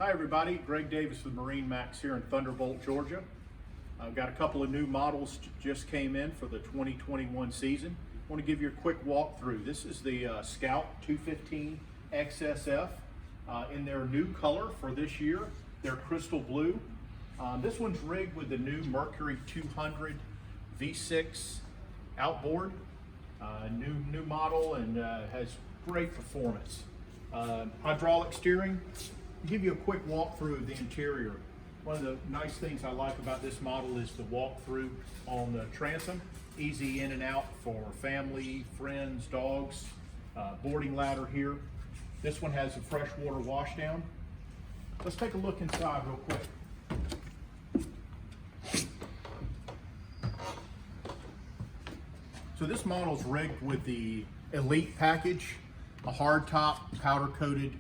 Hi everybody, Greg Davis with MarineMax here in Thunderbolt, Georgia. I've got a couple of new models just came in for the 2021 season. I want to give you a quick walkthrough. This is the Scout 215 XSF in their new color for this year. They're crystal blue. This one's rigged with the new Mercury 200 V6 outboard. New model and has great performance. Hydraulic steering. I'll give you a quick walkthrough of the interior. One of the nice things I like about this model is the walkthrough on the transom. Easy in and out for family, friends, dogs. Boarding ladder here. This one has a freshwater washdown. Let's take a look inside real quick. So this model is rigged with the Elite package, a hard top, powder coated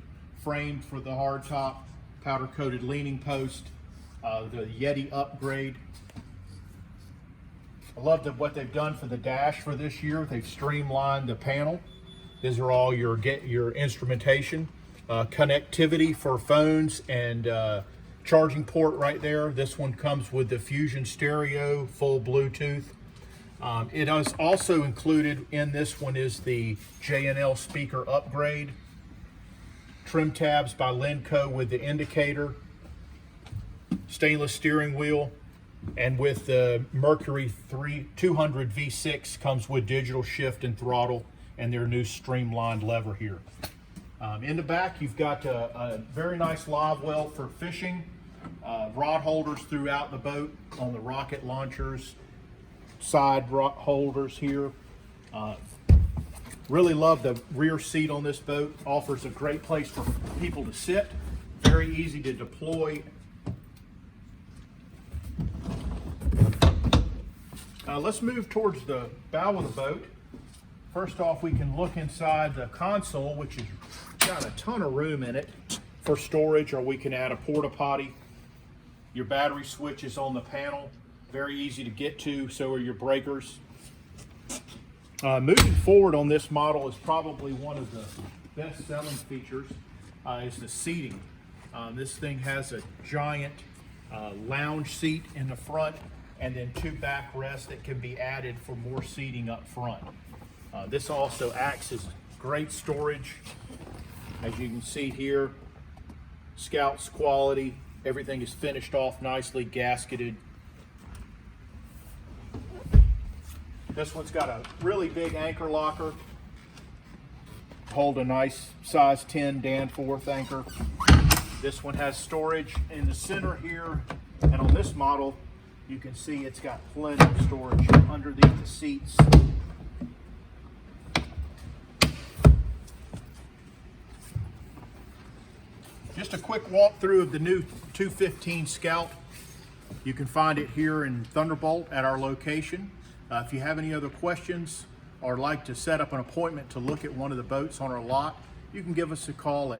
frame for the hard top, powder coated leaning post, the Yeti upgrade. I love what they've done for the dash for this year. They've streamlined the panel. These are all your instrumentation, connectivity for phones, and charging port right there. This one comes with the Fusion stereo, full Bluetooth. It is also included in this one is the J&L speaker upgrade, trim tabs by Lenco with the indicator, stainless steering wheel, and with the Mercury 200 V6 comes with digital shift and throttle and their new streamlined lever here. In the back you've got a very nice live well for fishing, rod holders throughout the boat on the rocket launchers, side rod holders here. Really love the rear seat on this boat. Offers a great place for people to sit. Very easy to deploy. Let's move towards the bow of the boat. First off, we can look inside the console, which has got a ton of room in it for storage, or we can add a porta potty. Your battery switch is on the panel. Very easy to get to, so are your breakers. Moving forward on this model is probably one of the best selling features is the seating. This thing has a giant lounge seat in the front and then two backrests that can be added for more seating up front. This also acts as great storage. As you can see here, Scout's quality. Everything is finished off nicely, gasketed. This one's got a really big anchor locker. Hold a nice size 10 Danforth anchor. This one has storage in the center here, and on this model you can see it's got plenty of storage underneath the seats. Just a quick walkthrough of the new 215 Scout. You can find it here in Thunderbolt at our location. If you have any other questions or like to set up an appointment to look at one of the boats on our lot, you can give us a call at